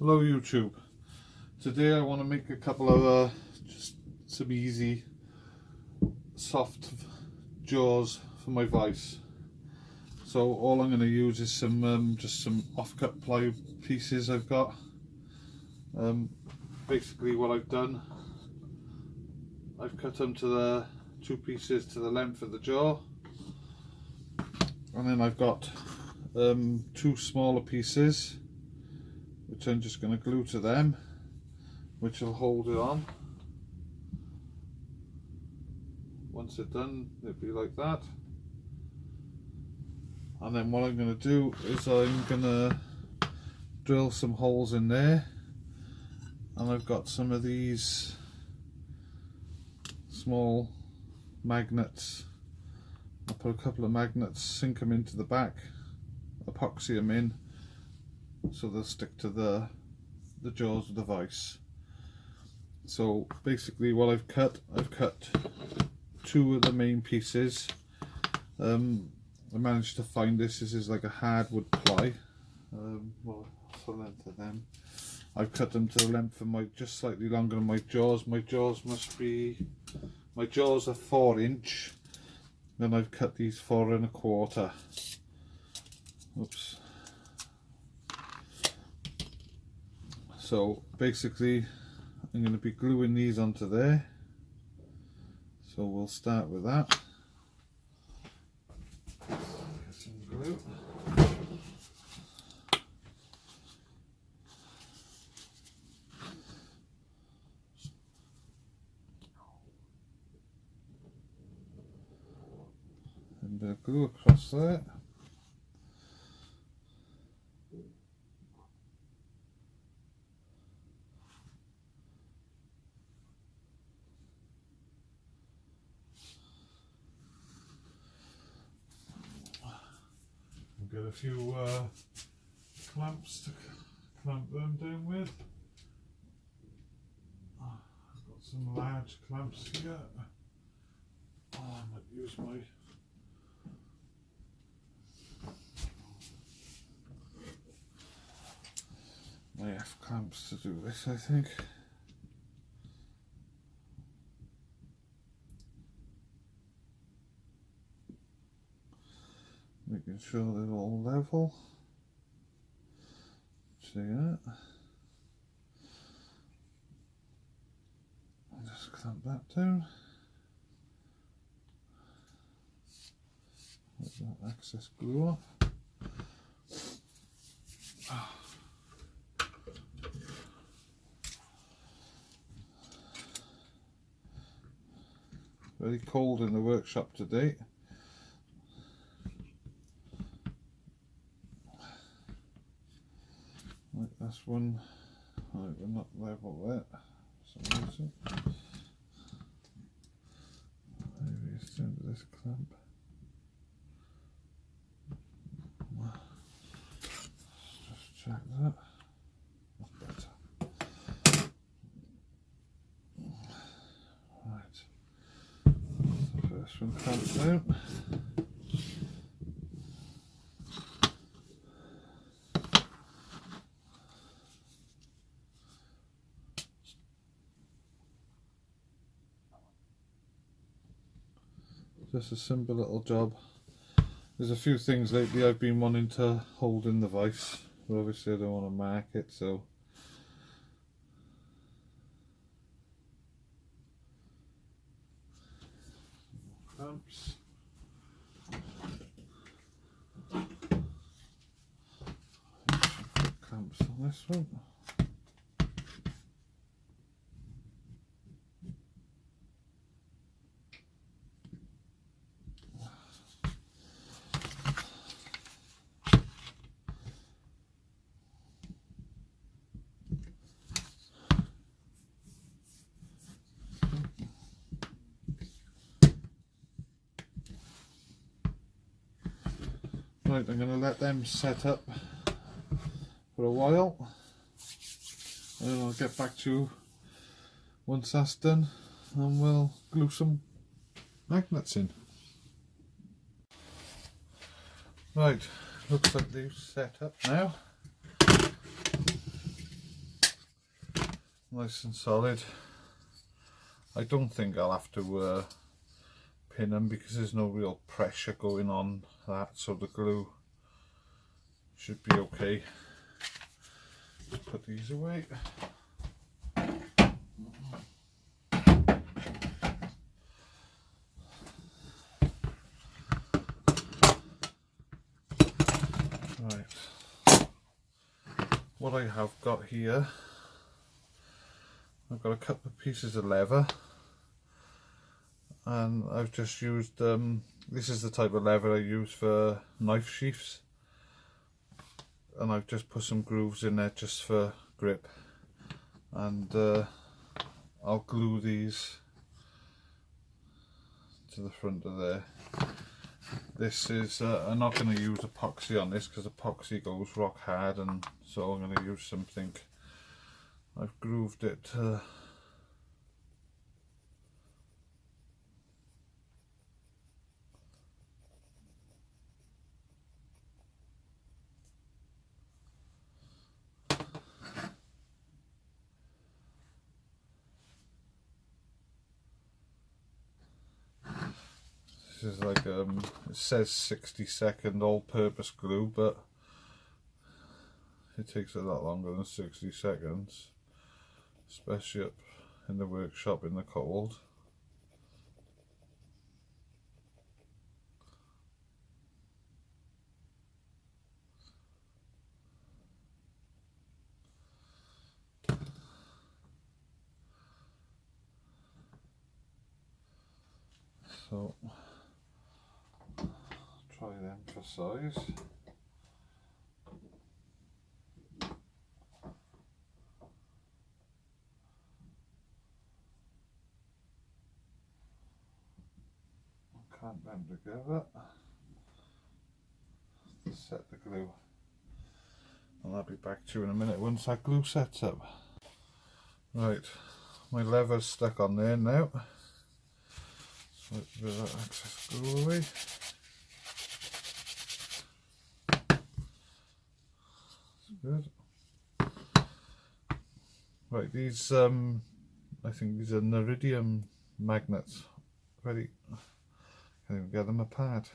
Hello YouTube. Today I want to make a couple of just some easy soft jaws for my vise. So all I'm going to use is some just some off-cut ply pieces I've got. Basically what I've done, I've cut them to the two pieces to the length of the jaw, and then I've got two smaller pieces which I'm just going to glue to them, which will hold it on. Once it's done, it'll be like that. And then what I'm going to do is I'm going to drill some holes in there, and I've got some of these small magnets. I'll put a couple of magnets, sink them into the back, epoxy them in so they'll stick to the jaws of the vise. So basically what I've cut two of the main pieces. I managed to find this is like a hardwood ply. Well, what's the length of them? I've cut them to the length of my, just slightly longer than my jaws. My jaws are 4 inch. Then I've cut these 4 1/4. Oops. So basically I'm going to be gluing these onto there. So we'll start with that. Get some glue. And a bit of glue across there. Get a few clamps to clamp them down with. I've got some large clamps here. I might use my F clamps to do this, I think. Making sure they're all level. See that? I'll just clamp that down. Let that excess glue off. Very cold in the workshop today. Like this one, right, we're not level there for some reason. Maybe it's down to this clamp. Just check that. That's better. Right. The first one clamped down. Just a simple little job. There's a few things lately I've been wanting to hold in the vise, but obviously I don't want to mark it, so clamps. Put clamps on this one. Right, I'm going to let them set up for a while, and then I'll get back to you once that's done, and we'll glue some magnets in. Right, looks like they've set up now. nice and solid. I don't think I'll have to pin them because there's no real pressure going on that, so the glue should be okay. Just put these away. Right, what I have got here, I've got a couple of pieces of leather, and I've just used, this is the type of leather I use for knife sheaths, and I've just put some grooves in there just for grip, and I'll glue these to the front of there. This is, I'm not going to use epoxy on this because epoxy goes rock hard, and so I'm going to use something. I've grooved it this is like, it says 60-second all-purpose glue, but it takes a lot longer than 60 seconds, especially up in the workshop in the cold. So try them for size. Clamp them together to set the glue, and I'll be back to you in a minute once that glue sets up. Right, my lever's stuck on there now, so let's get that excess glue away. That's good. Right, these I think these are Neridium magnets. Very, can't even get them apart.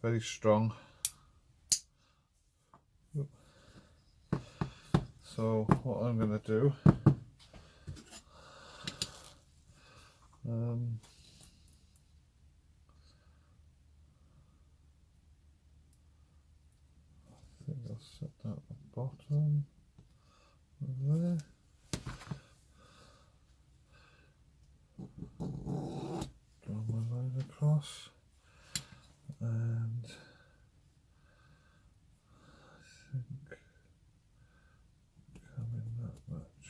Very strong. So what I'm going to do, I think I'll set that at the bottom of there. Draw my line across, and I think come in that much.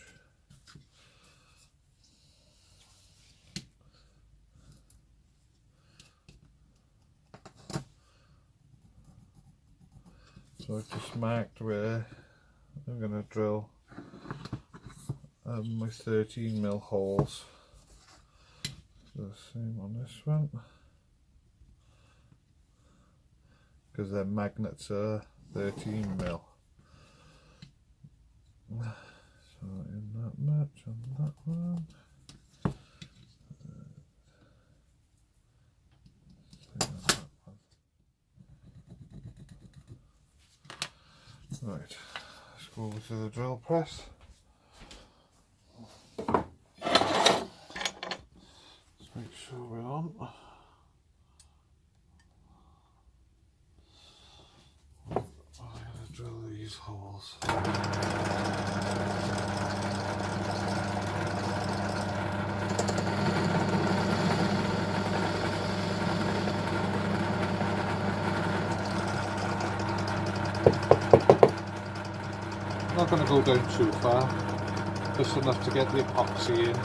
So I've just marked where I'm going to drill my 13mm holes. The same on this one, because their magnets are 13mm. So in that much on that one. Right, let's go over to the drill press. Make sure we're on. I'm going to drill these holes. I'm not going to go down too far, just enough to get the epoxy in.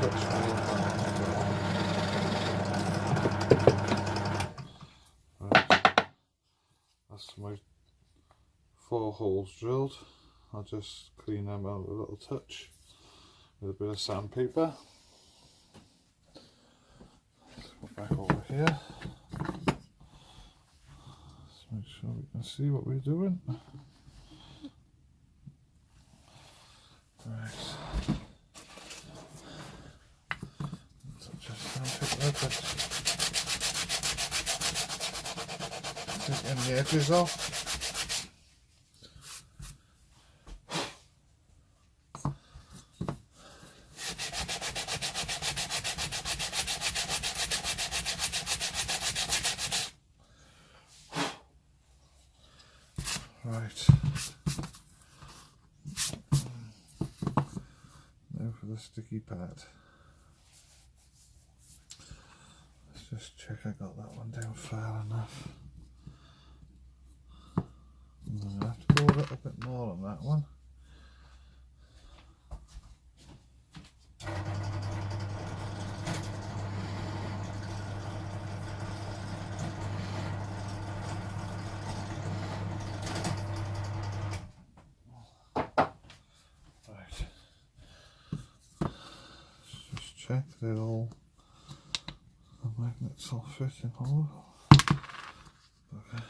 touch nail back. Right. That's my 4 holes drilled. I'll just clean them out with a little touch with a bit of sandpaper. Let's go back over here. Let's make sure we can see what we're doing. Right. Touch of sandpaper, taking the edges off. Right, now for the sticky pad. Let's just check I got that one down far enough. I'm going to have to go a little bit more on that one. Check that all the magnets all fit in hole. Okay.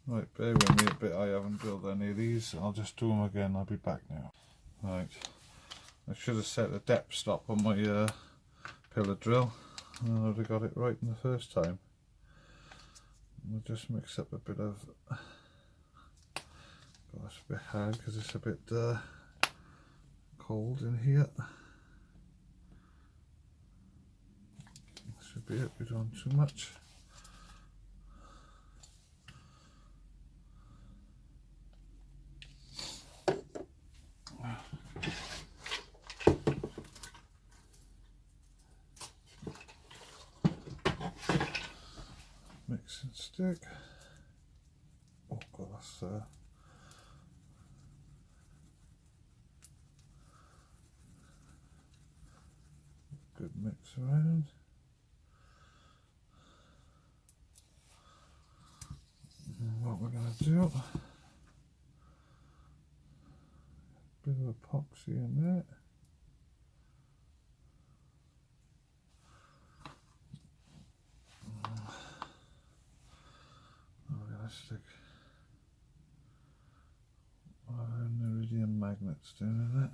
Right, bear with me a bit, I haven't drilled any of these. I'll just do them again, I'll be back now. Right, I should have set a depth stop on my pillar drill, and I would have got it right in the first time. We'll just mix up a bit of, it's a bit hard because it's a bit cold in here. That should be it, we don't want too much. Mix and stick. Oh god, that's good mix around. And what we're going to do, a bit of epoxy in there. We're going to stick our iridium magnets down in it.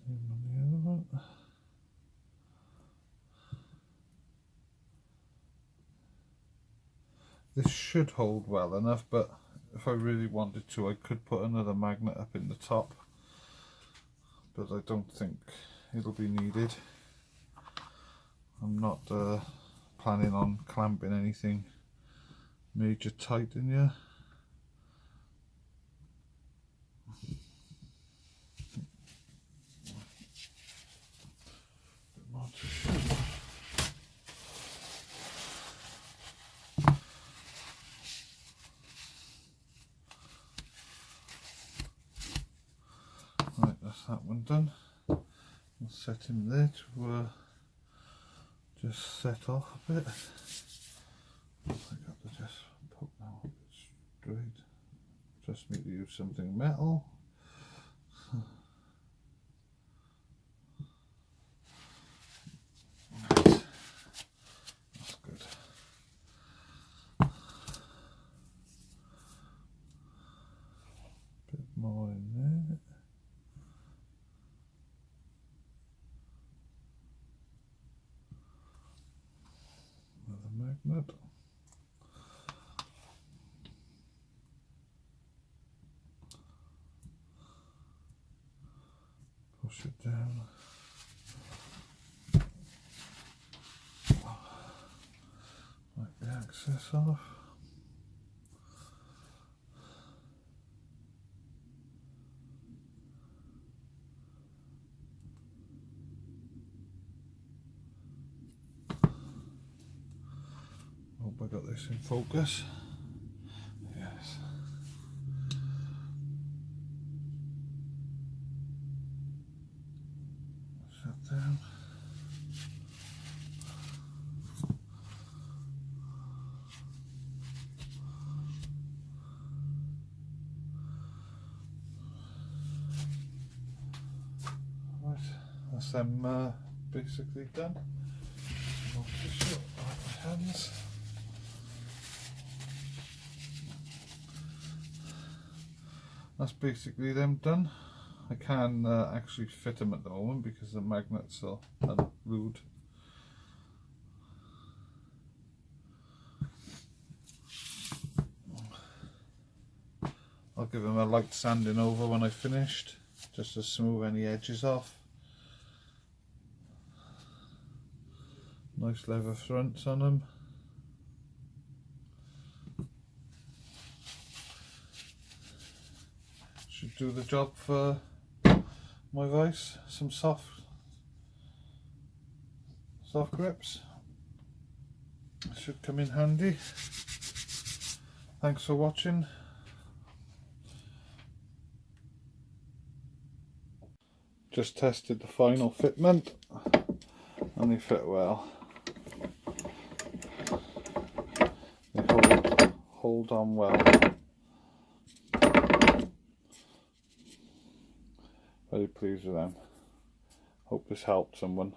Same on the other one. This should hold well enough, but if I really wanted to, I could put another magnet up in the top, but I don't think it'll be needed. I'm not planning on clamping anything major tight in here. Bit more to show. Right, that's that one done. We'll set him there to just set off a bit. I got to just poke now a bit straight. Just need to use something metal. Right. That's good. Bit more in there. Another magnet. Push it down. Wipe the access off. got this in focus. Yes. Shut down. Right, that's them basically done. More tissue on my hands. That's basically them done. I can actually fit them at the moment because the magnets are rude. I'll give them a light sanding over when I finished, just to smooth any edges off. Nice leather fronts on them. Should do the job for my vice. Some soft grips. Should come in handy. Thanks for watching. Just tested the final fitment and they fit well. They hold on well. Very pleased with them. Hope this helped someone.